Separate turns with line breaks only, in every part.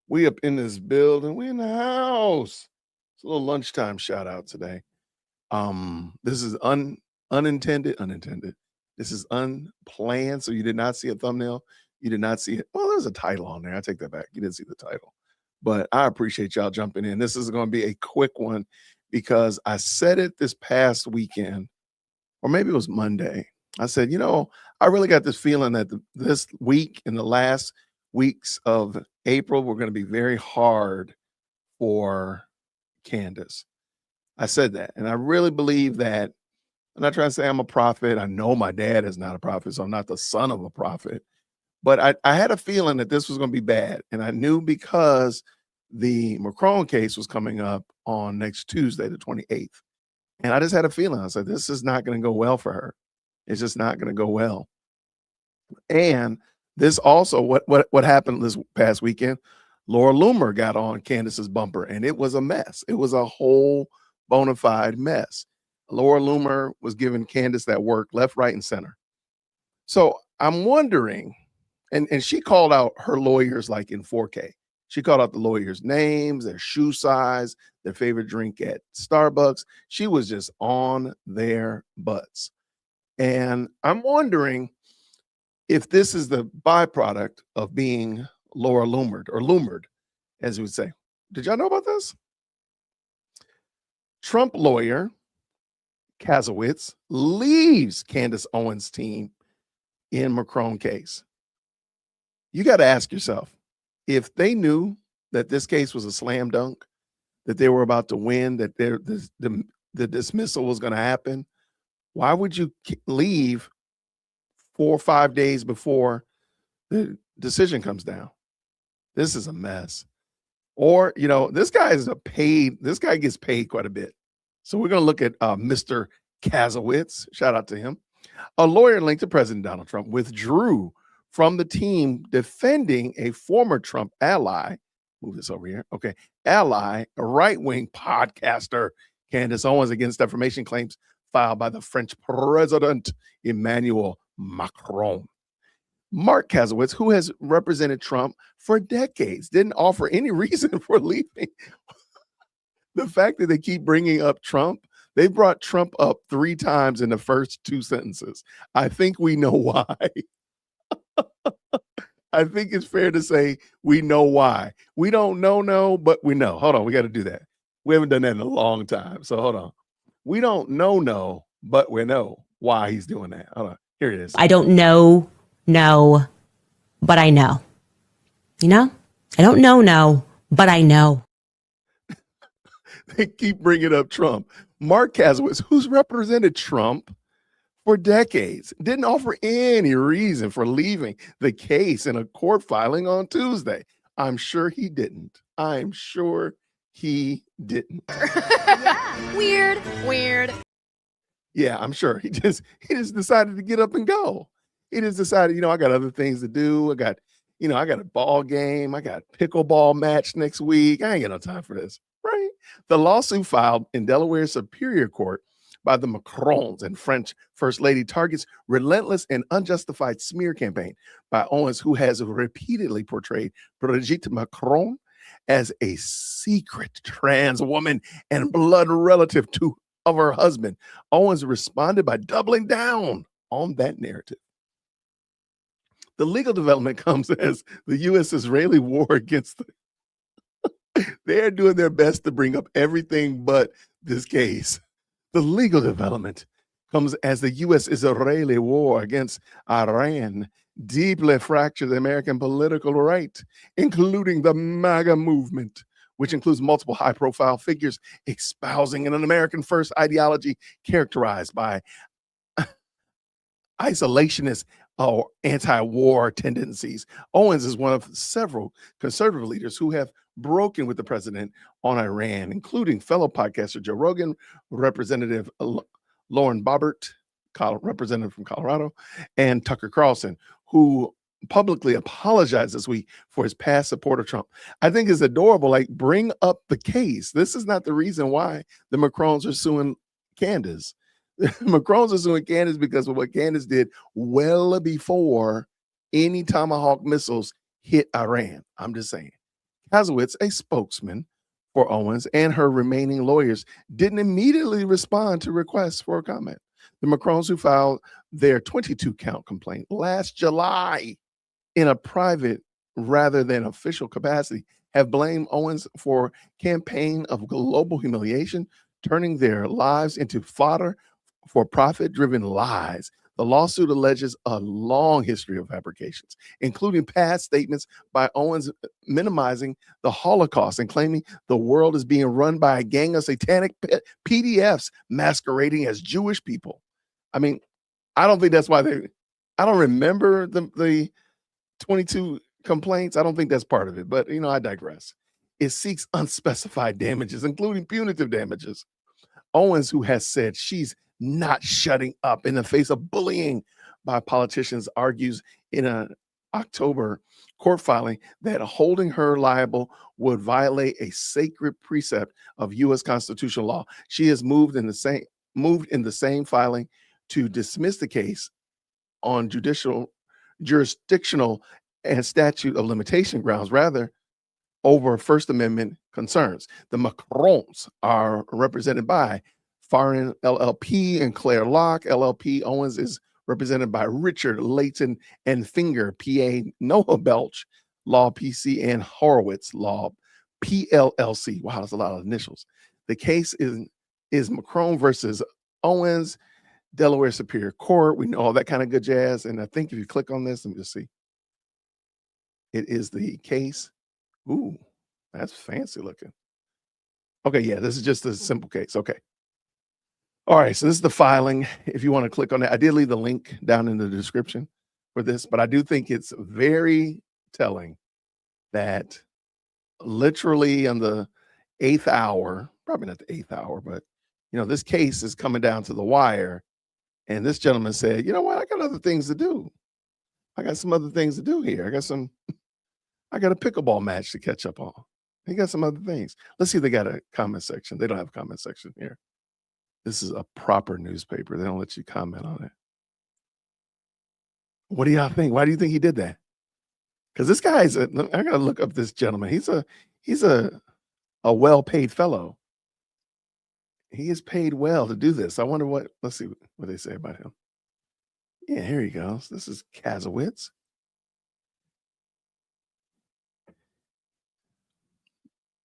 We up in this building. We in the house. It's a little lunchtime shout out today. This is unintended. This is unplanned. So you did not see a thumbnail. You did not see it. Well, there's a title on there. I take that back. You didn't see the title. But I appreciate y'all jumping in. This is going to be a quick one because I said it this past weekend, or maybe it was Monday. I said, I really got this feeling that this week and the last weeks of April were going to be very hard for Candace. I said that. And I really believe that. I'm not trying to say I'm a prophet. I know my dad is not a prophet, so I'm not the son of a prophet. But I had a feeling that this was going to be bad. And I knew because the Macron case was coming up on next Tuesday, the 28th. And I just had a feeling. I said, this is not going to go well for her. It's just not going to go well. And this also, what happened this past weekend, Laura Loomer got on Candace's bumper, and it was a mess. It was a whole bona fide mess. Laura Loomer was giving Candace that work left, right, and center. So I'm wondering, and she called out her lawyers like in 4K. She called out the lawyers' names, their shoe size, their favorite drink at Starbucks. She was just on their butts. And I'm wondering if this is the byproduct of being Laura Loomered, or Loomered, as we would say. Did y'all know about this? Trump lawyer Kasowitz leaves Candace Owens' team in Macron case. You got to ask yourself, if they knew that this case was a slam dunk, that they were about to win, that the dismissal was going to happen, why would you leave 4 or 5 days before the decision comes down? This is a mess. Or, this guy gets paid quite a bit. So we're going to look at Mr. Kasowitz. Shout out to him. A lawyer linked to President Donald Trump withdrew from the team defending a former Trump ally. Move this over here. Okay. Ally, a right-wing podcaster, Candace Owens, against defamation claims filed by the French President Emmanuel Macron. Mark Kasowitz, who has represented Trump for decades, didn't offer any reason for leaving. The fact that they keep bringing up Trump, they brought Trump up 3 times in the first 2 sentences. I think we know why. I think it's fair to say we know why. We don't know, but we know. Hold on, we got to do that. We haven't done that in a long time. So hold on. We don't know, but we know why he's doing that. Hold on. Here it is.
I don't know, but I know. I don't know, but I know.
They keep bringing up Trump. Mark Kasowitz, who's represented Trump for decades, didn't offer any reason for leaving the case in a court filing on Tuesday. I'm sure he didn't. Yeah, weird. Yeah, I'm sure he just decided to get up and go. He just decided, I got other things to do. I got a ball game. I got pickleball match next week. I ain't got no time for this, right? The lawsuit filed in Delaware Superior Court by the Macrons and French First Lady targets relentless and unjustified smear campaign by Owens, who has repeatedly portrayed Brigitte Macron as a secret trans woman and blood relative of her husband. Owens responded by doubling down on that narrative. The legal development comes as the U.S.-Israeli war against they're doing their best to bring up everything but this case. The legal development comes as the U.S.-Israeli war against Iran deeply fractures the American political right, including the MAGA movement, which includes multiple high-profile figures espousing an American first ideology characterized by isolationist or anti-war tendencies. Owens is one of several conservative leaders who have broken with the president on Iran, including fellow podcaster Joe Rogan, Representative Lauren Boebert, representative from Colorado, and Tucker Carlson, who publicly apologized this week for his past support of Trump. I think it's adorable. Like, bring up the case. This is not the reason why the Macrons are suing Candace. The Macrons are suing Candace because of what Candace did well before any Tomahawk missiles hit Iran. I'm just saying. Kasowitz, a spokesman for Owens, and her remaining lawyers didn't immediately respond to requests for comment. The Macrons, who filed their 22-count complaint last July in a private rather than official capacity, have blamed Owens for campaign of global humiliation, turning their lives into fodder for profit-driven lies. The lawsuit alleges a long history of fabrications, including past statements by Owens minimizing the Holocaust and claiming the world is being run by a gang of satanic PDFs masquerading as Jewish people. I mean, I don't think that's why I don't remember the 22 complaints. I don't think that's part of it, but I digress. It seeks unspecified damages, including punitive damages. Owens, who has said she's not shutting up in the face of bullying by politicians, argues in an October court filing that holding her liable would violate a sacred precept of U.S. constitutional law. She has moved in the same filing to dismiss the case on jurisdictional and statute of limitation grounds, rather over First Amendment concerns. The Macrons are represented by Farin LLP and Claire Locke LLP. Owens is represented by Richard Layton and Finger PA, Noah Belch Law PC, and Horowitz Law PLLC. Wow, that's a lot of initials. The case is Macron versus Owens, Delaware Superior Court. We know all that kind of good jazz. And I think if you click on this, let me just see. It is the case. Ooh, that's fancy looking. Okay, yeah, this is just a simple case. Okay. All right, so this is the filing. If you want to click on that, I did leave the link down in the description for this, but I do think it's very telling that literally on the 8th hour, probably not the 8th hour, but this case is coming down to the wire. And this gentleman said, you know what? I got other things to do. I got some other things to do here. I got a pickleball match to catch up on. He got some other things. Let's see if they got a comment section. They don't have a comment section here. This is a proper newspaper. They don't let you comment on it. What do y'all think? Why do you think he did that? Because this guy I got to look up this gentleman. He's a well-paid fellow. He is paid well to do this. I wonder let's see what they say about him. Yeah, here he goes. This is Kasowitz.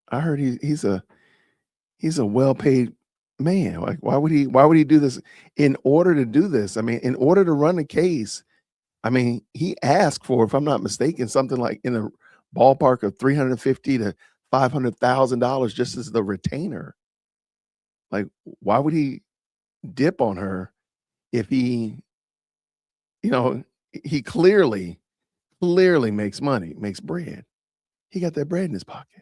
I heard he's a well-paid man. Like, why would he do this? In order to do this, I mean, in order to run a case, I mean, he asked for, if I'm not mistaken, something like in the ballpark of $350,000 to $500,000 just as the retainer. Like, why would he dip on her if he clearly makes money, makes bread? He got that bread in his pocket.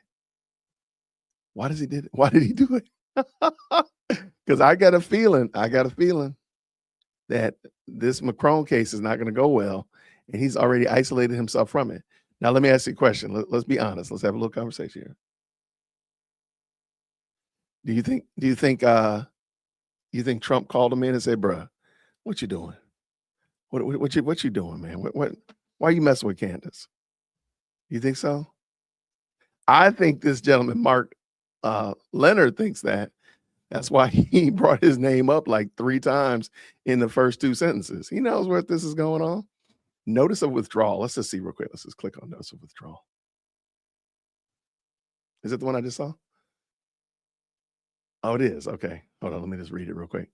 Why did he do it? Because I got a feeling that this Macron case is not going to go well, and he's already isolated himself from it. Now, let me ask you a question. Let's be honest. Let's have a little conversation here. Do you think Trump called him in and said, "Bruh, what you doing? What you doing, man? Why are you messing with Candace?" You think so? I think this gentleman, Mark Leonard, thinks that. That's why he brought his name up like 3 times in the first 2 sentences. He knows what this is going on. Notice of withdrawal. Let's just see real quick. Let's just click on notice of withdrawal. Is it the one I just saw? Oh, it is. Okay. Hold on. Let me just read it real quick.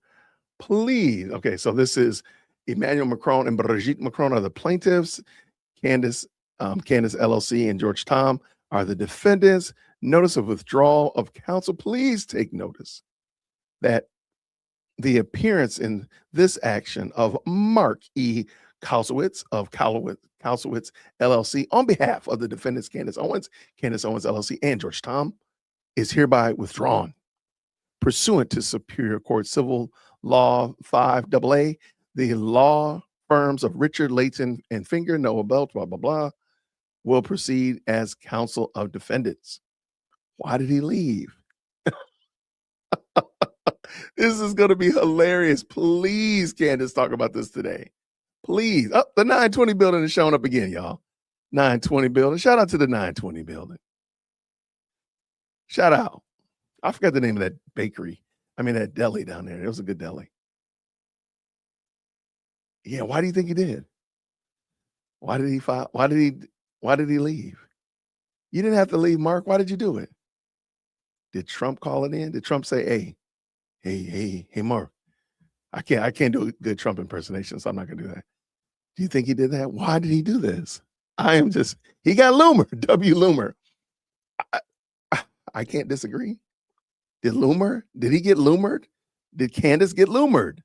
Please. Okay. So this is Emmanuel Macron and Brigitte Macron are the plaintiffs. Candace LLC and George Tom are the defendants. Notice of withdrawal of counsel. Please take notice that the appearance in this action of Mark E. Kasowitz of Kasowitz LLC on behalf of the defendants Candace Owens LLC, and George Tom is hereby withdrawn pursuant to Superior Court Civil Law 5AA. The law firms of Richard Layton and Finger, Noah Belt, blah, blah, blah, will proceed as counsel of defendants. Why did he leave? This is going to be hilarious. Please, Candace, talk about this today. Please. Oh, the 920 building is showing up again, y'all. 920 building. Shout out to the 920 building. Shout out. I forgot the name of that bakery. I mean, that deli down there. It was a good deli. Yeah, why do you think he did? Why did he file? Why did he leave? You didn't have to leave, Mark. Why did you do it? Did Trump call it in? Did Trump say, hey, Mark, I can't do a good Trump impersonation, so I'm not gonna do that. Do you think he did that? Why did he do this? He got loomer, W loomer. I can't disagree. Did he get loomered? Did Candace get loomered?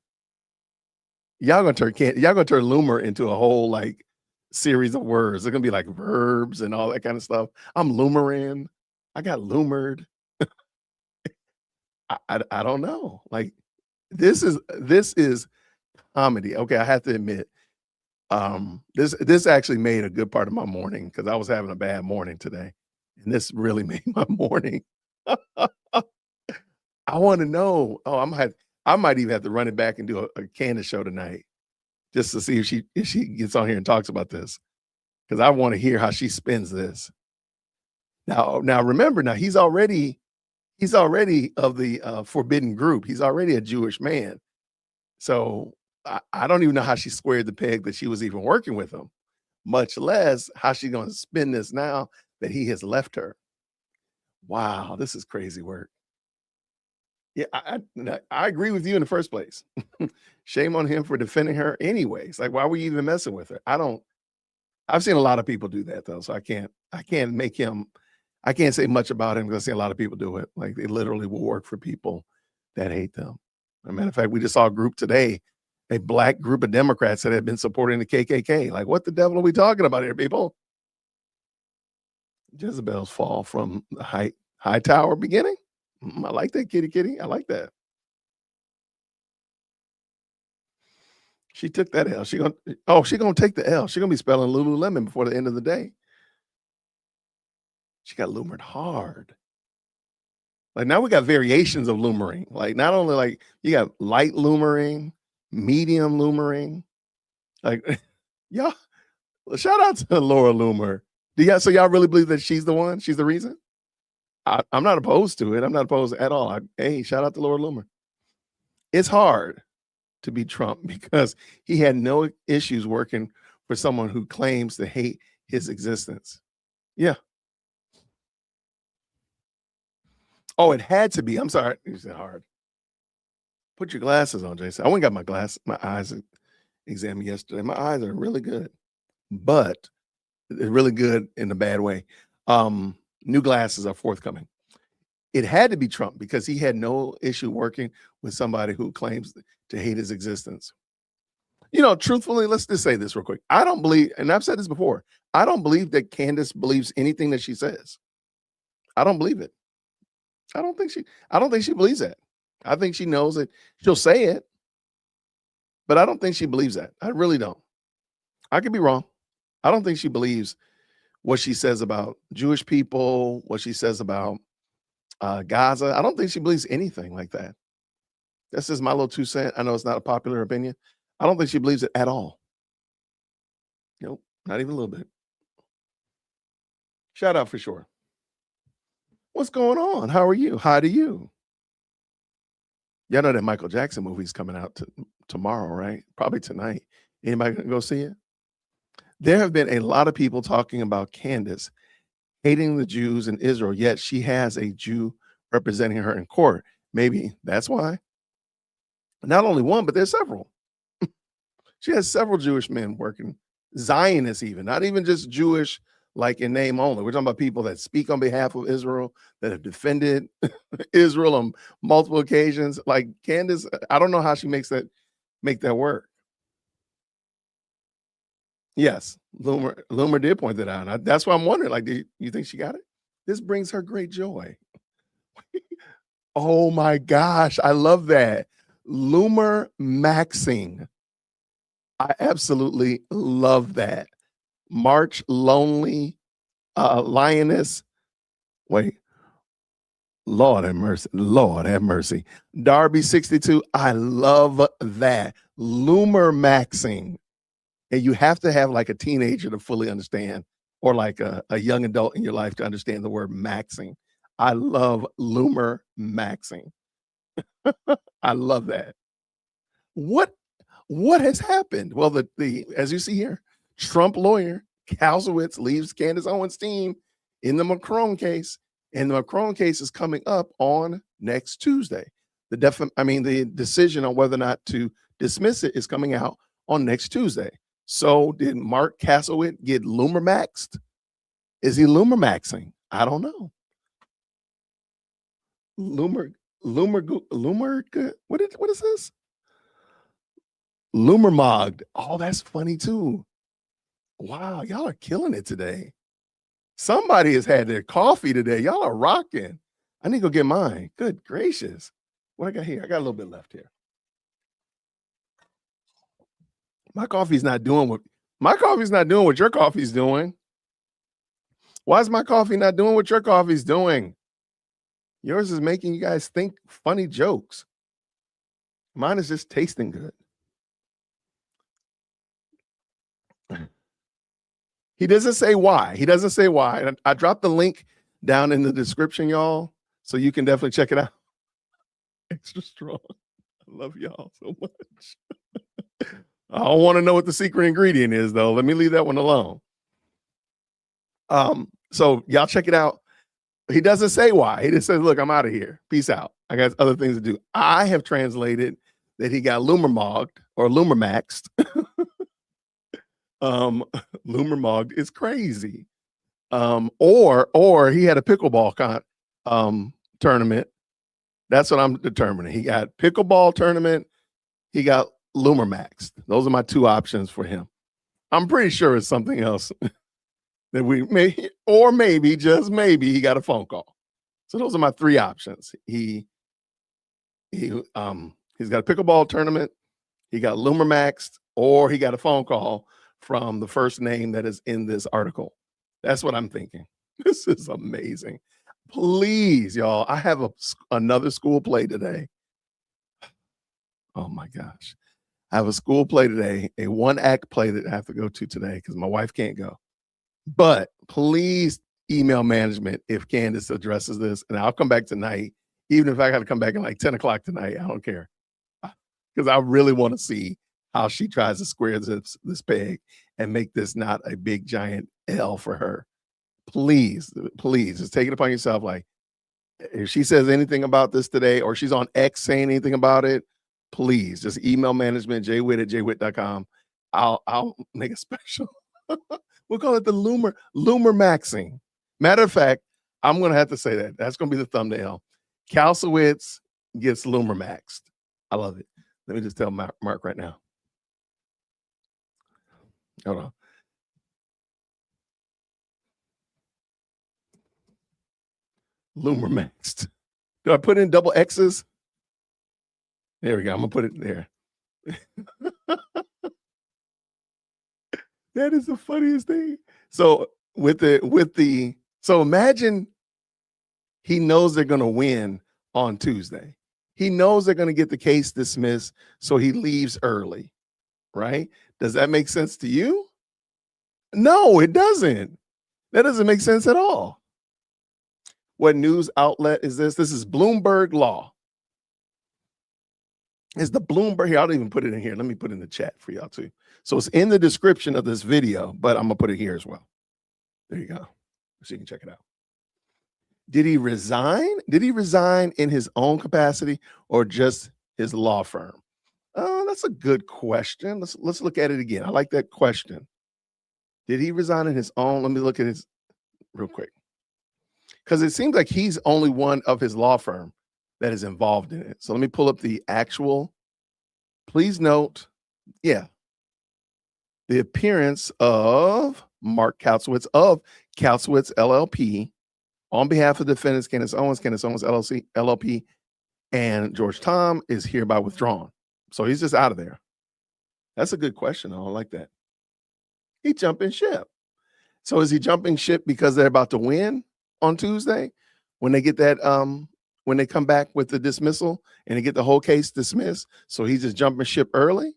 Y'all gonna turn loomer into a whole like series of words. They're gonna be like verbs and all that kind of stuff. I'm loomerin. I got loomered. I don't know. Like this is comedy. Okay, I have to admit, this actually made a good part of my morning because I was having a bad morning today, and this really made my morning. I want to know. Oh, I might even have to run it back and do a Candace show tonight just to see if she gets on here and talks about this because I want to hear how she spins this. Now remember, he's already of the forbidden group. He's already a Jewish man. So I don't even know how she squared the peg that she was even working with him, much less how she's going to spin this now that he has left her. Wow, this is crazy work. Yeah, I agree with you in the first place. Shame on him for defending her anyways. Like, why were you even messing with her? I've seen a lot of people do that though. So I can't say much about him because I've seen a lot of people do it. Like they literally will work for people that hate them. As a matter of fact, we just saw a group today, a black group of Democrats that had been supporting the KKK. Like, what the devil are we talking about here, people? Jezebel's fall from the high tower beginning. I like that, kitty. I like that. She took that L. She's gonna take the L. She's gonna be spelling Lululemon before the end of the day. She got loomered hard. Like now we got variations of loomering. Like not only like you got light loomering, medium loomering. Like y'all, shout out to Laura Loomer. So y'all really believe that she's the one? She's the reason? I'm not opposed to it. I'm not opposed at all. Hey, shout out to Laura Loomer. It's hard to be Trump because he had no issues working for someone who claims to hate his existence. Yeah. Oh, it had to be. I'm sorry. You said hard. Put your glasses on, Jason. I went and got my eyes examined yesterday. My eyes are really good, but they're really good in a bad way. New glasses are forthcoming. It had to be Trump because he had no issue working with somebody who claims to hate his existence. You know, truthfully, let's just say this real quick. I don't believe, and I've said this before, I don't believe that Candace believes anything that she says. I don't believe it. I don't think she believes that. I think she knows it. She'll say it, but I don't think she believes that. I really don't. I could be wrong. I don't think she believes what she says about Jewish people, what she says about Gaza. I don't think she believes anything like that. That's just my little 2 cents. I know it's not a popular opinion. I don't think she believes it at all. Nope, not even a little bit. Shout out for sure. What's going on? How are you? How do you? Y'all know that Michael Jackson movie's coming out tomorrow, right? Probably tonight. Anybody gonna go see it? There have been a lot of people talking about Candace hating the Jews in Israel, yet she has a Jew representing her in court. Maybe that's why. Not only one, but there's several. She has several Jewish men working, Zionists even, not even just Jewish like in name only. We're talking about people that speak on behalf of Israel, that have defended Israel on multiple occasions. Like Candace, I don't know how she make that work. Yes, Loomer did point that out. That's why I'm wondering, like, do you think she got it? This brings her great joy. Oh my gosh, I love that. Loomer-maxing. I absolutely love that. March lonely, lioness. Wait, Lord have mercy. Lord have mercy. Darby 62. I love that. Loomer-maxing. And you have to have like a teenager to fully understand, or like a young adult in your life to understand the word maxing. I love loomer-maxing. I love that. What what has happened? Well, the as you see here, Trump lawyer Kasowitz leaves Candace Owens' team in the Macron case, and the Macron case is coming up on next Tuesday. The decision on whether or not to dismiss it is coming out on next Tuesday. So did Mark Kasowitz get loomer-maxed? Is he loomer-maxing? I don't know. Loomer, loomer, what is this? Loomer-mogged. Oh, that's funny too. Wow, y'all are killing it today. Somebody has had their coffee today. Y'all are rocking. I need to go get mine. Good gracious. What I got here? I got a little bit left here. My coffee's not doing what your coffee's doing. Why is my coffee not doing what your coffee's doing? Yours is making you guys think funny jokes. Mine is just tasting good. He doesn't say why. He doesn't say why. I dropped the link down in the description, y'all, so you can definitely check it out. Extra strong. I love y'all so much. I don't want to know what the secret ingredient is, though. Let me leave that one alone. So y'all check it out. He doesn't say why. He just says, look, I'm out of here. Peace out. I got other things to do. I have translated that he got loomer-mogged or loomer-maxed. Loomer-mogged is crazy. Or he had a pickleball tournament. That's what I'm determining. He got pickleball tournament. He got loomer-maxed. Those are my two options for him. I'm pretty sure it's something else that we may, or maybe, just maybe, he got a phone call. So those are my three options. He's got a pickleball tournament, he got loomer-maxed, or he got a phone call from the first name that is in this article. That's what I'm thinking. This is amazing. Please, y'all, I have another school play today. Oh my gosh. I have a school play today, a one-act play that I have to go to today because my wife can't go. But please email management if Candace addresses this, and I'll come back tonight. Even if I got to come back at like 10 o'clock tonight, I don't care. Because I really want to see how she tries to square this peg and make this not a big giant L for her. Please, just take it upon yourself. Like, if she says anything about this today, or she's on X saying anything about it, please just email management, jwitt@jwitt.com. I'll make a special. We'll call it the loomer-maxing. Matter of fact, I'm going to have to say that. That's going to be the thumbnail. Kasowitz gets loomer-maxed. I love it. Let me just tell Mark right now. Hold on. Loomer-maxed. Do I put in double X's? There we go. I'm going to put it there. That is the funniest thing. So so imagine he knows they're going to win on Tuesday. He knows they're going to get the case dismissed, so he leaves early, right? Does that make sense to you? No, it doesn't. That doesn't make sense at all. What news outlet is this? This is Bloomberg Law. It's the Bloomberg here. I'll even put it in here. Let me put it in the chat for y'all too. So it's in the description of this video, but I'm gonna put it here as well. There you go. So you can check it out. Did he resign? Did he resign in his own capacity or just his law firm? That's a good question. Let's look at it again. I like that question. Did he resign in his own? Let me look at his real quick. Because it seems like he's only one of his law firm that is involved in it. So let me pull up the actual. Please note, yeah, the appearance of Mark Kasowitz of Kasowitz LLP on behalf of defendants Candace Owens LLP, and George Tom is hereby withdrawn. So he's just out of there. That's a good question. I don't like that. He jumping ship. So is he jumping ship because they're about to win on Tuesday when they get that when they come back with the dismissal and they get the whole case dismissed? So he's just jumping ship early?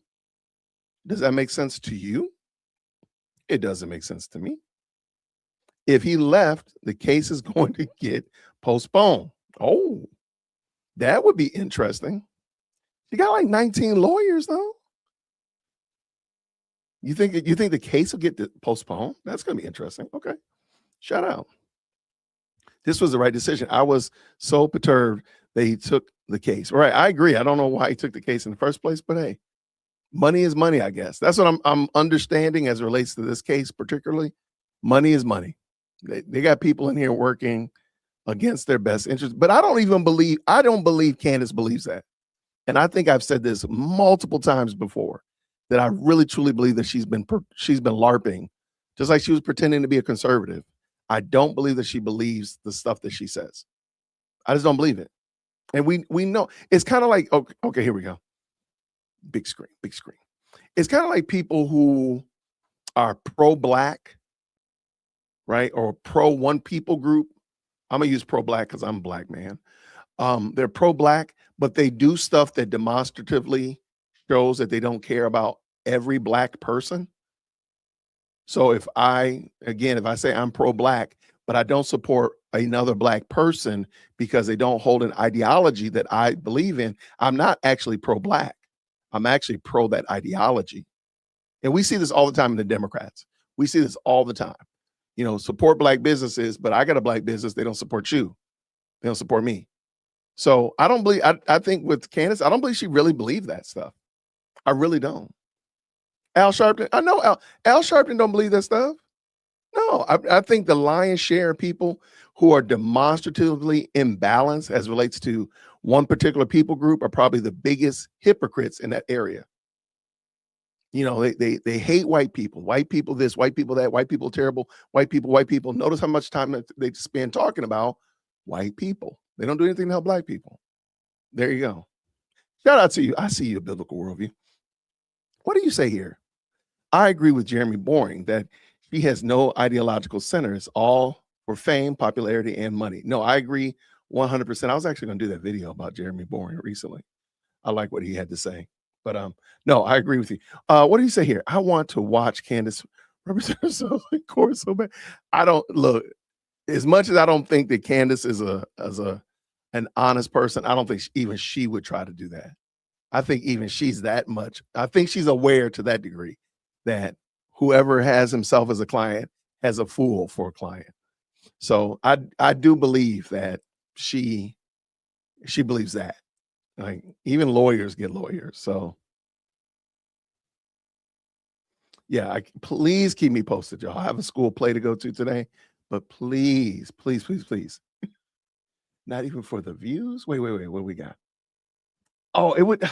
Does that make sense to you? It doesn't make sense to me. If he left, the case is going to get postponed. Oh, that would be interesting. She got like 19 lawyers, though. You think the case will get postponed? That's going to be interesting. Okay, shout out. This was the right decision. I was so perturbed that he took the case. Right, I agree. I don't know why he took the case in the first place, but hey, money is money, I guess. That's what I'm understanding as it relates to this case particularly. Money is money. They got people in here working against their best interest. But I don't believe Candace believes that. And I think I've said this multiple times before, that I really truly believe that she's been LARPing, just like she was pretending to be a conservative. I don't believe that she believes the stuff that she says. I just don't believe it. And we know it's kind of like, okay, here we go. Big screen. It's kind of like people who are pro-black, right? Or pro-one people group. I'm gonna use pro-black because I'm a black man. They're pro-black, but they do stuff that demonstratively shows that they don't care about every black person. So if I say I'm pro-black, but I don't support another black person because they don't hold an ideology that I believe in, I'm not actually pro-black. I'm actually pro that ideology. And we see this all the time in the Democrats. We see this all the time. You know, support black businesses, but I got a black business. They don't support you. They don't support me. So I don't believe, I think with Candace, I don't believe she really believed that stuff. I really don't. Al Sharpton, I know Al Sharpton don't believe that stuff. No, I think the lion's share of people who are demonstratively imbalanced as relates to one particular people group are probably the biggest hypocrites in that area. You know, they hate white people this, white people that, white people terrible, white people. Notice how much time they spend talking about white people. They don't do anything to help black people. There you go. Shout out to you. I see your biblical worldview. What do you say here? I agree with Jeremy Boring that she has no ideological center. It's all for fame, popularity, and money. No, I agree 100%. I was actually going to do that video about Jeremy Boring recently. I like what he had to say. But no, I agree with you. What do you say here? I want to watch Candace represent herself in court so bad. I don't look, as much as I don't think that Candace is an honest person, I don't think even she would try to do that. I think even she's that much. I think she's aware to that degree that whoever has himself as a client has a fool for a client. So I do believe that she believes that. Like even lawyers get lawyers. So yeah, please keep me posted, y'all. I have a school play to go to today, but please. Not even for the views. Wait, what we got? Oh, it would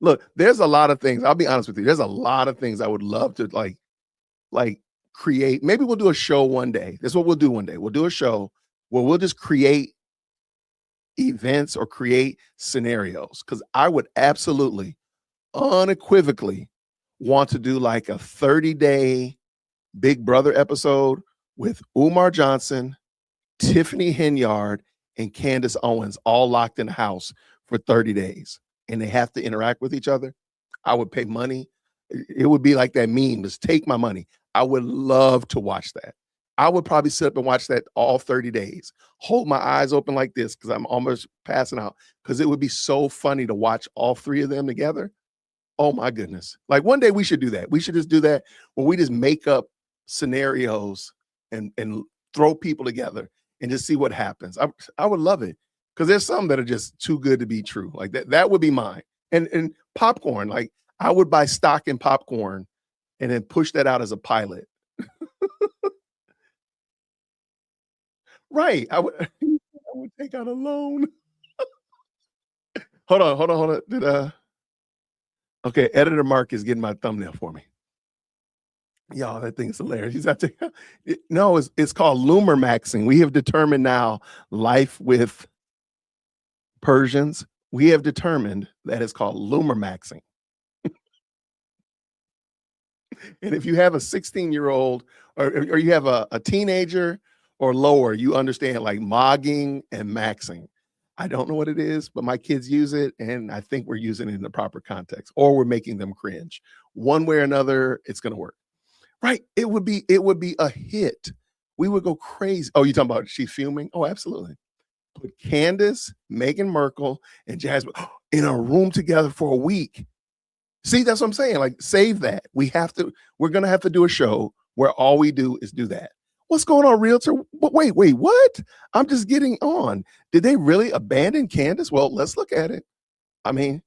look, there's a lot of things. I'll be honest with you. There's a lot of things I would love to like create. Maybe we'll do a show one day. That's what we'll do one day. We'll do a show where we'll just create events or create scenarios, because I would absolutely unequivocally want to do like a 30-day Big Brother episode with Umar Johnson, Tiffany Henyard, and Candace Owens all locked in the house for 30 days, and they have to interact with each other. I would pay money. It would be like that meme, just take my money. I would love to watch that. I would probably sit up and watch that all 30 days, hold my eyes open like this because I'm almost passing out, because it would be so funny to watch all three of them together. Oh my goodness. Like one day we should do that. We should just do that where we just make up scenarios and throw people together and just see what happens. I would love it, because there's some that are just too good to be true. Like that would be mine. And popcorn, like I would buy stock in popcorn and then push that out as a pilot. Right. I would take out a loan. Hold on. Okay, editor Mark is getting my thumbnail for me. Y'all, that thing's hilarious. He's out to, no, it's called loomer-maxing. We have determined now, life with Persians, we have determined that it's called loomer-maxing. And if you have a 16-year-old or you have a teenager or lower, you understand like mogging and maxing. I don't know what it is, but my kids use it, and I think we're using it in the proper context, or we're making them cringe. One way or another, it's going to work. Right. It would be a hit We would go crazy. Oh, you talking about she's fuming? Oh, absolutely. Put Candace, Meghan Markle, and Jasmine in a room together for a week. See, that's what I'm saying. Like, save that. We're gonna have to do a show where all we do is do that. What's going on, realtor? Wait, what? I'm just getting on. Did they really abandon Candace? Well, let's look at it. I mean,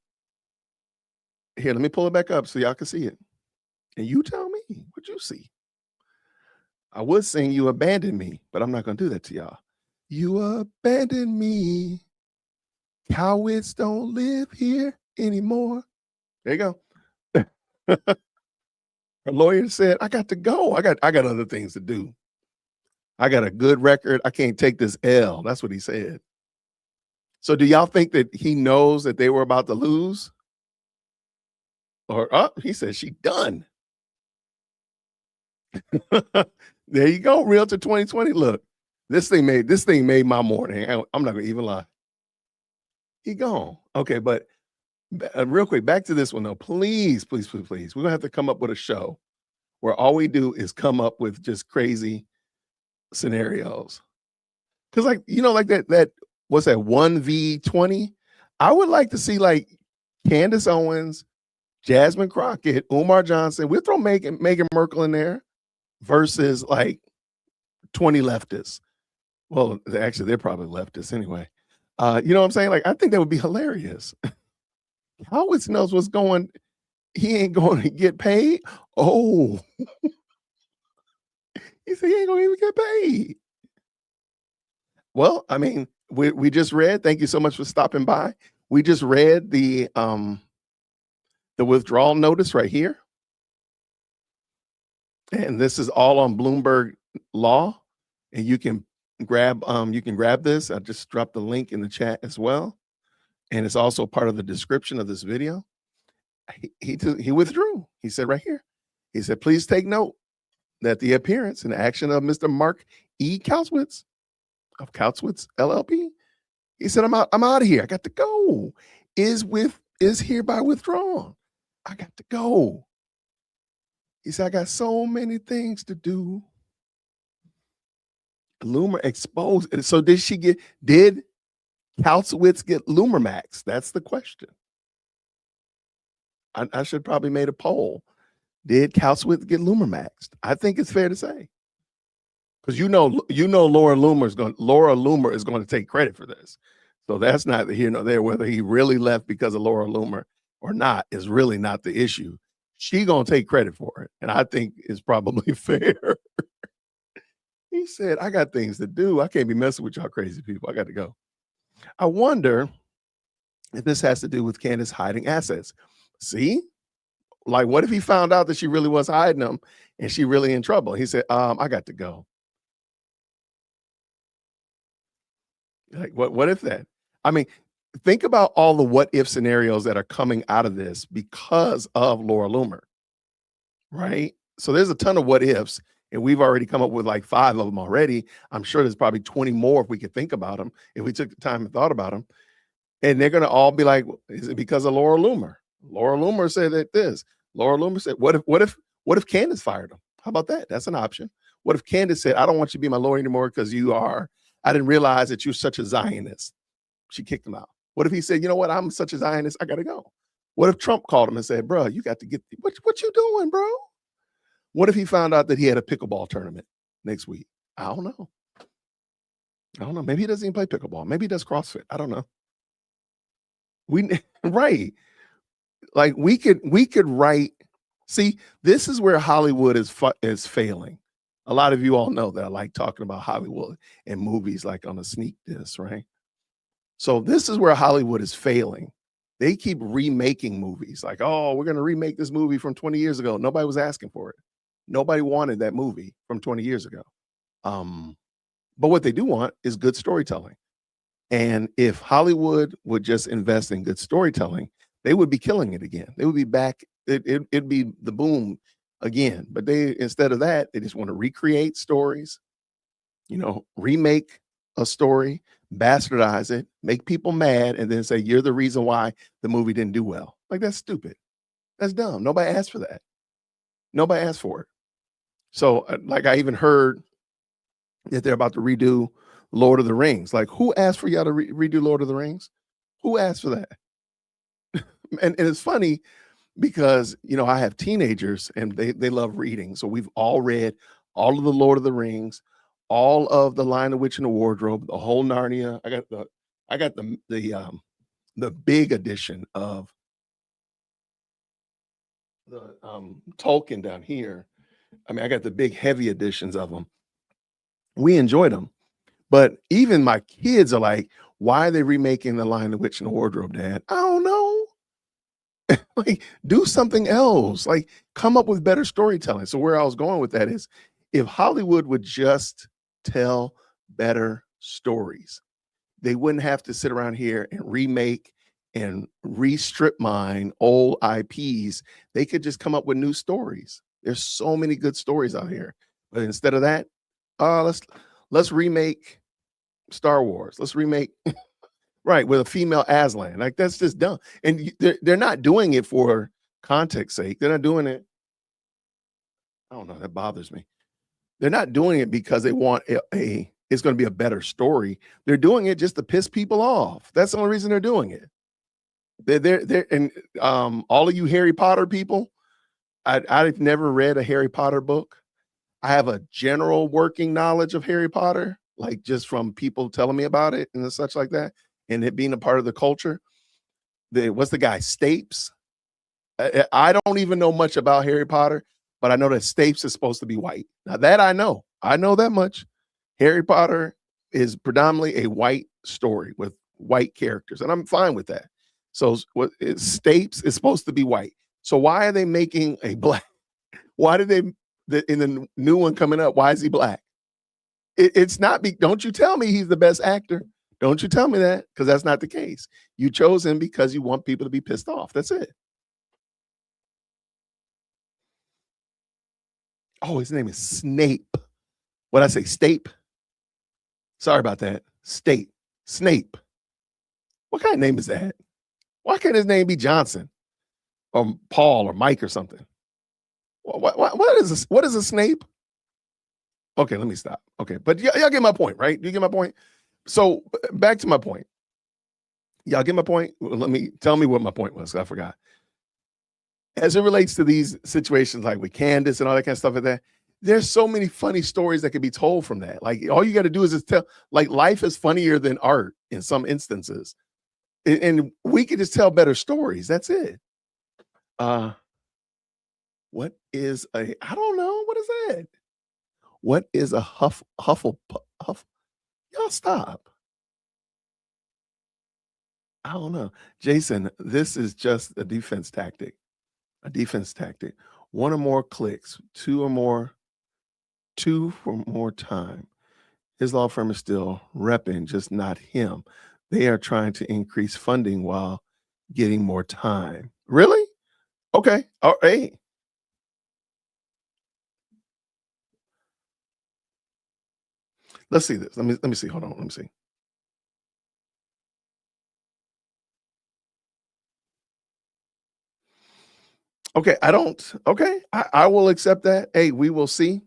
here, let me pull it back up so y'all can see it. And you tell me what you see. I would sing You Abandoned Me, but I'm not gonna do that to y'all. You abandoned me. Kasowitz don't live here anymore. There you go. Her lawyer said, I got to go. I got other things to do. I got a good record. I can't take this L. That's what he said. So do y'all think that he knows that they were about to lose? Or he said she done. There you go, Realtor 2020. Look, this thing made my morning. I'm not gonna even lie. He gone. Okay, but real quick, back to this one though. Please. We're gonna have to come up with a show where all we do is come up with just crazy scenarios. Cause like, like that what's that 1v20? I would like to see like Candace Owens, Jasmine Crockett, Umar Johnson. We'll throw Meghan Markle in there versus like 20 leftists. Well, actually, they're probably leftists anyway. You know what I'm saying? Like, I think that would be hilarious. Howitz knows what's going. He ain't going to get paid. Oh, he said he ain't going to even get paid. Well, I mean, we just read. Thank you so much for stopping by. We just read the withdrawal notice right here, and this is all on Bloomberg Law, and you can grab this. I just dropped the link in the chat as well, and it's also part of the description of this video. He withdrew. He said right here. He said, please take note that the appearance and action of Mr. Mark E. Kasowitz of Kasowitz LLP. He said, I'm out of here. I got to go. Is hereby withdrawn. I got to go. He said, I got so many things to do. Loomer exposed. So did Kasowitz get loomer-maxed? That's the question. I should probably made a poll. Did Kasowitz get loomer-maxed? I think it's fair to say. Because Laura Loomer is going to take credit for this. So that's neither here nor there. Whether he really left because of Laura Loomer or not is really not the issue. She gonna take credit for it, and I think it's probably fair. He said, I got things to do. I can't be messing with y'all crazy people. I got to go. I wonder if this has to do with Candace hiding assets. See? Like, what if he found out that she really was hiding them and she really in trouble? He said, I got to go. Like, what if that? I mean, think about all the what if scenarios that are coming out of this because of Laura Loomer, right? So there's a ton of what ifs, and we've already come up with like 5 of them already. I'm sure there's probably 20 more if we could think about them, if we took the time and thought about them. And they're going to all be like, is it because of Laura Loomer? Laura Loomer said that this. Laura Loomer said, what if Candace fired him? How about that? That's an option. What if Candace said, I don't want you to be my lawyer anymore because I didn't realize that you're such a Zionist. She kicked him out. What if he said, you know what? I'm such a Zionist. I got to go. What if Trump called him and said, bro, you got to get, what you doing, bro? What if he found out that he had a pickleball tournament next week? I don't know. Maybe he doesn't even play pickleball. Maybe he does CrossFit. I don't know. Right. Like we could write. See, this is where Hollywood is failing. A lot of you all know that I like talking about Hollywood and movies like on a sneak disc, right? So this is where Hollywood is failing. They keep remaking movies like, oh, we're going to remake this movie from 20 years ago. Nobody was asking for it. Nobody wanted that movie from 20 years ago. But what they do want is good storytelling. And if Hollywood would just invest in good storytelling, they would be killing it again. They would be back. It'd be the boom again. But instead of that, they just want to recreate stories, remake a story, bastardize it, make people mad, and then say, you're the reason why the movie didn't do well. Like, that's stupid. That's dumb. Nobody asked for that. Nobody asked for it. So like I even heard that they're about to redo Lord of the Rings. Like, who asked for y'all to redo Lord of the Rings? Who asked for that? And it's funny because I have teenagers and they love reading. So we've all read all of the Lord of the Rings, all of the Lion, the Witch, and the Wardrobe, the whole Narnia. I got the big edition of the Tolkien down here. I mean, I got the big heavy editions of them. We enjoyed them. But even my kids are like, why are they remaking The Lion, the Witch, and the Wardrobe, Dad? I don't know. Like, do something else. Like, come up with better storytelling. So where I was going with that is, if Hollywood would just tell better stories, they wouldn't have to sit around here and remake and re-strip mine old IPs. They could just come up with new stories. There's so many good stories out here. But instead of that, let's remake Star Wars. Let's remake right with a female Aslan. Like, that's just dumb. And they're not doing it for context sake. They're not doing it. I don't know. That bothers me. They're not doing it because they want it's going to be a better story. They're doing it just to piss people off. That's the only reason they're doing it. They're and all of you Harry Potter people, I've never read a Harry Potter book. I have a general working knowledge of Harry Potter, like just from people telling me about it and such like that, and it being a part of the culture. What's the guy, Stapes? I don't even know much about Harry Potter, but I know that Stapes is supposed to be white. Now that I know that much. Harry Potter is predominantly a white story with white characters, and I'm fine with that. So Stapes is supposed to be white. So why are they making a black? Why did they in the new one coming up? Why is he black? It's not. Don't you tell me he's the best actor. Don't you tell me that, because that's not the case. You chose him because you want people to be pissed off. That's it. Oh, his name is Snape. What I say, Stape? Sorry about that. Snape. What kind of name is that? Why can't his name be Johnson or Paul or Mike or something? What is a Snape? Okay, let me stop. Okay, but y'all get my point, right? Do you get my point? So back to my point. Y'all get my point? Tell me what my point was. I forgot. As it relates to these situations, like with Candace and all that kind of stuff like that, there's so many funny stories that can be told from that. Like, all you got to do is just tell, like, life is funnier than art in some instances. And we could just tell better stories. That's it. What is I don't know. What is that? What is a huff? Y'all stop. I don't know. Jason, this is just a defense tactic. A defense tactic. One or more clicks, two for more time. His law firm is still repping, just not him. They are trying to increase funding while getting more time. Really? Okay. Oh, hey. Let's see this. Let me see. Hold on. Let me see. Okay, I don't. Okay, I will accept that. Hey, we will see.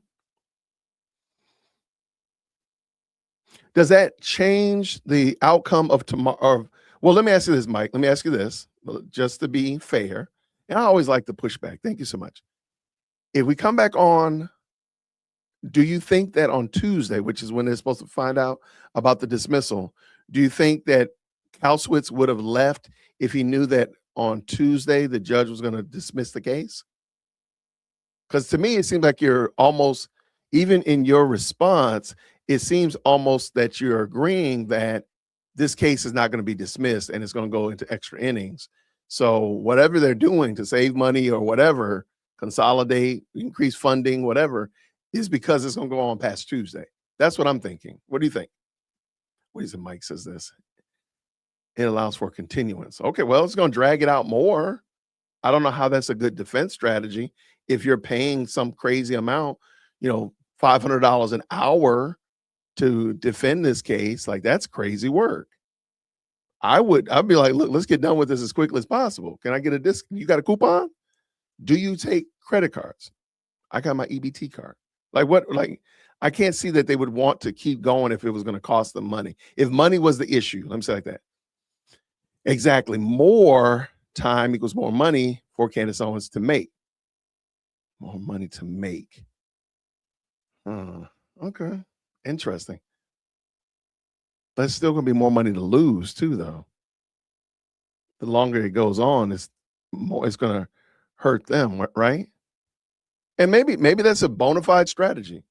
Does that change the outcome of tomorrow? Well, let me ask you this, Mike. Let me ask you this, just to be fair. And I always like to push back. Thank you so much. If we come back on, do you think that on Tuesday, which is when they're supposed to find out about the dismissal, do you think that Kasowitz would have left if he knew that on Tuesday the judge was going to dismiss the case? Because to me, it seems like you're almost, even in your response, it seems almost that you're agreeing that this case is not going to be dismissed and it's going to go into extra innings. So whatever they're doing to save money or whatever, consolidate, increase funding, whatever, is because it's going to go on past Tuesday. That's what I'm thinking. What do you think? What is it? Mike says this. It allows for continuance. Okay, well, it's going to drag it out more. I don't know how that's a good defense strategy. If you're paying some crazy amount, $500 an hour to defend this case, like, that's crazy work. I'd be like, look, let's get done with this as quickly as possible. Can I get a disc? You got a coupon? Do you take credit cards? I got my EBT card. Like, what? Like, I can't see that they would want to keep going if it was going to cost them money. If money was the issue, let me say it like that. Exactly. More time equals more money for Candace Owens to make. More money to make. Okay. Interesting. But it's still going to be more money to lose too, though. The longer it goes on, it's going to hurt them, right? And maybe that's a bona fide strategy.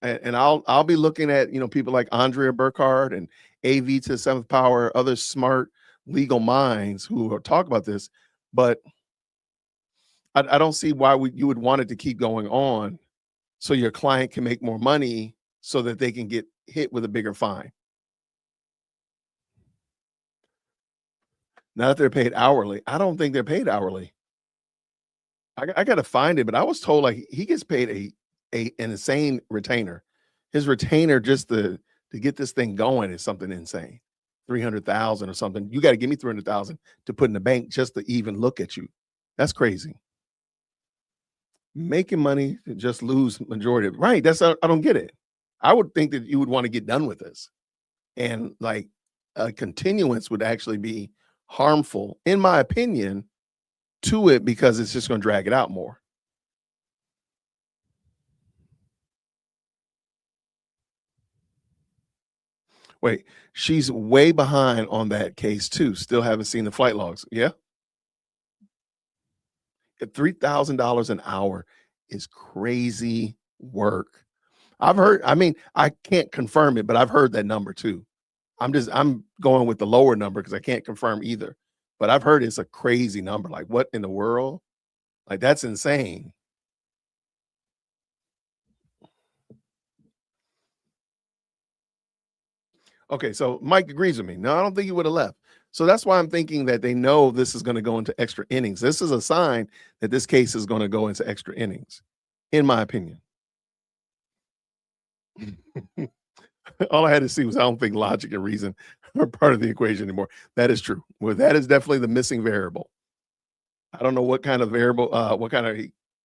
And I'll be looking at people like Andrea Burkhardt and AV to the Seventh Power, other smart legal minds who are talk about this, but I don't see why you would want it to keep going on so your client can make more money so that they can get hit with a bigger fine. Now that they're paid hourly, I don't think they're paid hourly. I got to find it, but I was told like he gets paid an insane retainer. His retainer just to get this thing going is something insane. 300,000 or something. You got to give me 300,000 to put in the bank just to even look at you. That's crazy. Making money to just lose majority of it. Right. I don't get it. I would think that you would want to get done with this. And like a continuance would actually be harmful, in my opinion, to it because it's just going to drag it out more. Wait, she's way behind on that case too. Still haven't seen the flight logs. Yeah. At $3,000 an hour is crazy work. I've heard, I mean, I can't confirm it, but I've heard that number too. I'm going with the lower number because I can't confirm either. But I've heard it's a crazy number. Like, what in the world? Like, that's insane. Okay, so Mike agrees with me. No, I don't think he would have left. So that's why I'm thinking that they know this is going to go into extra innings. This is a sign that this case is going to go into extra innings, in my opinion. All I had to see was I don't think logic and reason are part of the equation anymore. That is true. Well, that is definitely the missing variable. I don't know what kind of variable, what kind of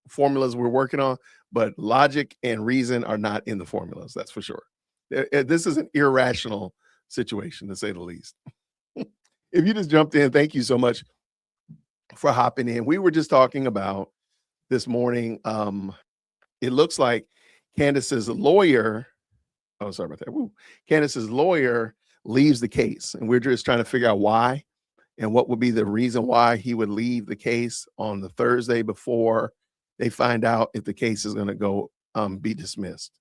formulas we're working on, but logic and reason are not in the formulas. That's for sure. This is an irrational situation, to say the least. If you just jumped in, thank you so much for hopping in. We were just talking about this morning. It looks like Candace's lawyer. Oh, sorry about that. Woo. Candace's lawyer leaves the case, and we're just trying to figure out why and what would be the reason why he would leave the case on the Thursday before they find out if the case is going to go be dismissed.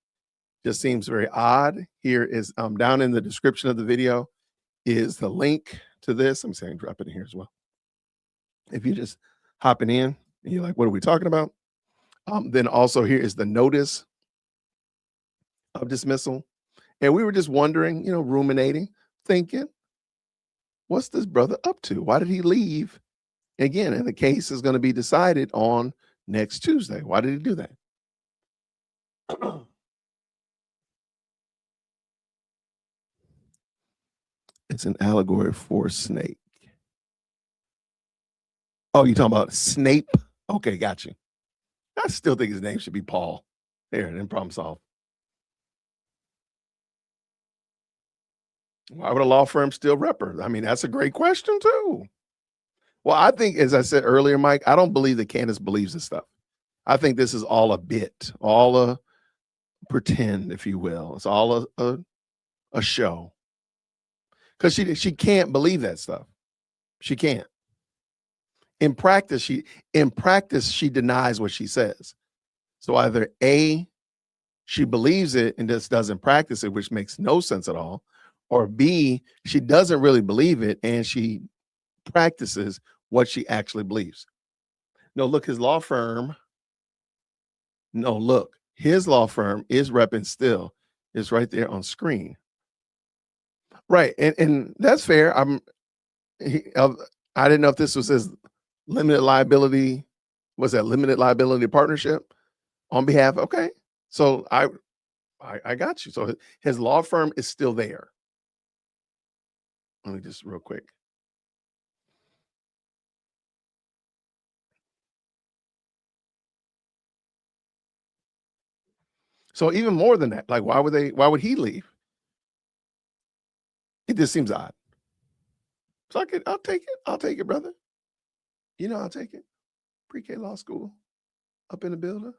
Just seems very odd. Here is down in the description of the video is the link to this. I'm saying drop it in here as well. If you just hopping in and you're like, what are we talking about? Then also here is the notice of dismissal. And we were just wondering, ruminating, thinking, what's this brother up to? Why did he leave? Again, and the case is going to be decided on next Tuesday. Why did he do that? It's an allegory for snake. Oh, you talking about Snape? Okay, got you. I still think his name should be Paul. There, then problem solved. Why would a law firm still rep her? I mean, that's a great question too. Well, I think, as I said earlier, Mike, I don't believe that Candace believes this stuff. I think this is all a bit, all a pretend, if you will. It's all a show. Because she can't believe that stuff. She can't. In practice, she denies what she says. So either A, she believes it and just doesn't practice it, which makes no sense at all, or B, she doesn't really believe it and she practices what she actually believes. No, look, his law firm. No, look, his law firm is repping still. It's right there on screen. Right, and that's fair. I didn't know if this was his limited liability. Was that limited liability partnership on behalf? Okay, so I got you. So his law firm is still there. Let me just real quick. So even more than that, like why would he leave? It just seems odd. So I'll take it. I'll take it, brother. I'll take it. Pre-K law school up in the building.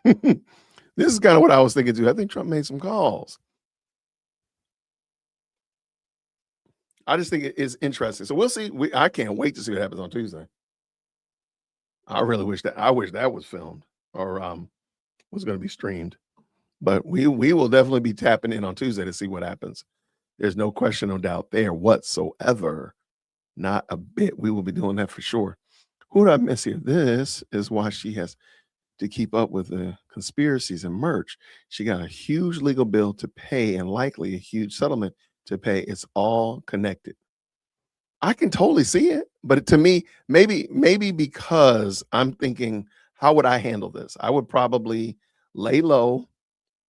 This is kind of what I was thinking too. I think Trump made some calls. I just think it is interesting. So we'll see. I can't wait to see what happens on Tuesday. I wish that was filmed or was going to be streamed. But we will definitely be tapping in on Tuesday to see what happens. There's no question, no doubt there whatsoever. Not a bit. We will be doing that for sure. Who did I miss here? This is why she has to keep up with the conspiracies and merch. She got a huge legal bill to pay and likely a huge settlement to pay. It's all connected. I can totally see it, but to me, maybe because I'm thinking, how would I handle this? I would probably lay low,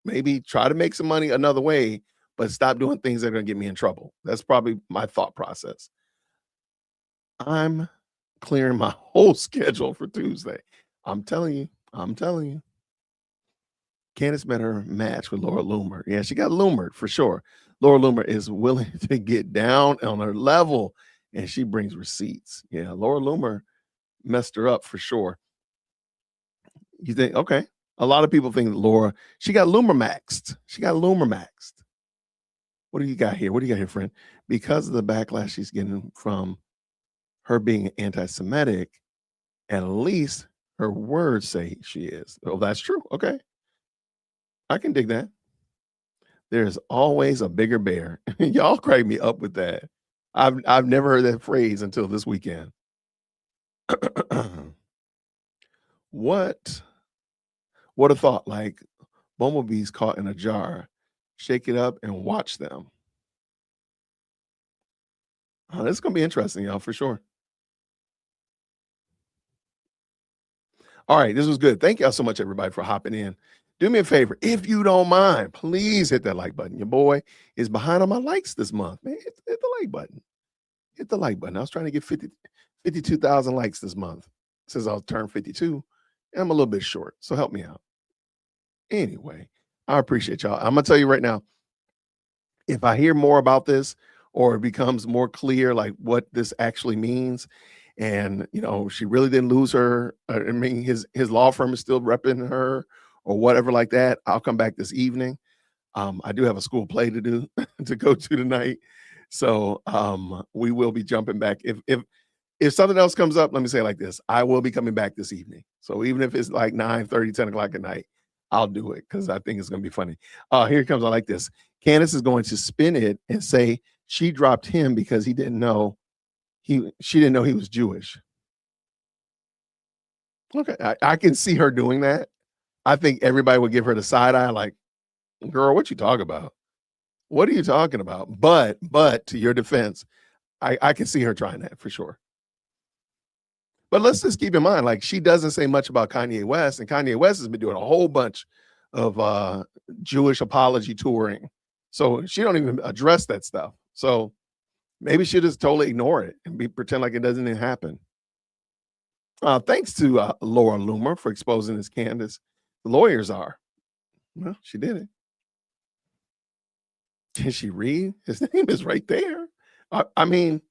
maybe try to make some money another way, but stop doing things that are going to get me in trouble. That's probably my thought process. I'm clearing my whole schedule for Tuesday. I'm telling you. Candace met her match with Laura Loomer. Yeah, she got loomered for sure. Laura Loomer is willing to get down on her level, and she brings receipts. Yeah, Laura Loomer messed her up for sure. You think, okay. A lot of people think that Laura, she got loomer-maxed. What do you got here, friend? Because of the backlash she's getting from her being anti-Semitic, at least her words say she is. Oh, that's true. Okay. I can dig that. There's always a bigger bear. Y'all crack me up with that. I've never heard that phrase until this weekend. What a thought, like bumblebees caught in a jar. Shake it up and watch them. This is going to be interesting, y'all, for sure. All right, this was good. Thank y'all so much, everybody, for hopping in. Do me a favor, if you don't mind, please hit that like button. Your boy is behind on my likes this month, man. Hit the like button. Hit the like button. I was trying to get 52,000 likes this month. Since I'll turn 52, and I'm a little bit short, so help me out. Anyway, I appreciate y'all. I'm gonna tell you right now, if I hear more about this or it becomes more clear like what this actually means, and she really didn't lose her, his law firm is still repping her or whatever like that, I'll come back this evening. I do have a school play to do to go to tonight, so we will be jumping back. If something else comes up, let me say it like this, I will be coming back this evening. So even if it's like 9:30, 10 o'clock at night, I'll do it because I think it's going to be funny. Here it comes. I like this. Candace is going to spin it and say she dropped him because she didn't know he was Jewish. Okay, I can see her doing that. I think everybody would give her the side eye, like, girl, what you talking about? What are you talking about? But to your defense, I can see her trying that for sure. But let's just keep in mind, like, she doesn't say much about Kanye West, and Kanye West has been doing a whole bunch of Jewish apology touring. So she don't even address that stuff. So maybe she'll just totally ignore it and pretend like it doesn't even happen. Thanks to Laura Loomer for exposing this Candace. The lawyers are. Well, she did it. Can she read? His name is right there. I mean,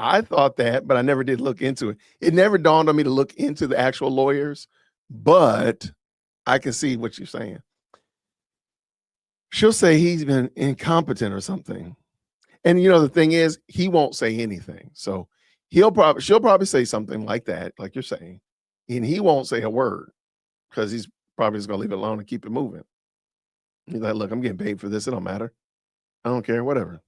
I thought that, but I never did look into it. It never dawned on me to look into the actual lawyers, but I can see what you're saying. She'll say he's been incompetent or something. And the thing is, he won't say anything. So she'll probably say something like that, like you're saying, and he won't say a word because he's probably just gonna leave it alone and keep it moving. He's like, look, I'm getting paid for this. It don't matter. I don't care, whatever.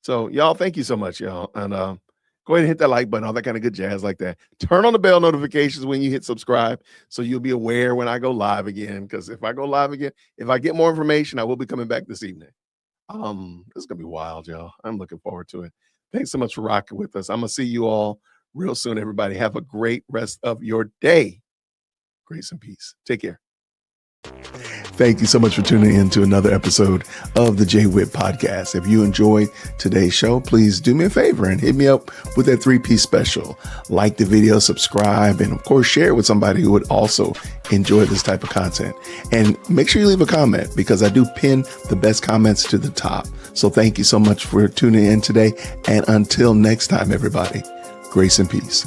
So y'all, thank you so much, y'all. And go ahead and hit that like button, all that kind of good jazz like that. Turn on the bell notifications when you hit subscribe so you'll be aware when I go live again. Because if I go live again, if I get more information, I will be coming back this evening. This is gonna be wild, y'all. I'm looking forward to it. Thanks so much for rocking with us. I'm gonna see you all real soon, everybody. Have a great rest of your day. Grace and peace. Take care. Thank you so much for tuning in to another episode of the Jay Witt Podcast. If you enjoyed today's show, please do me a favor and hit me up with that 3-piece special. Like the video, subscribe, and of course, share it with somebody who would also enjoy this type of content. And make sure you leave a comment because I do pin the best comments to the top. So thank you so much for tuning in today. And until next time, everybody, grace and peace.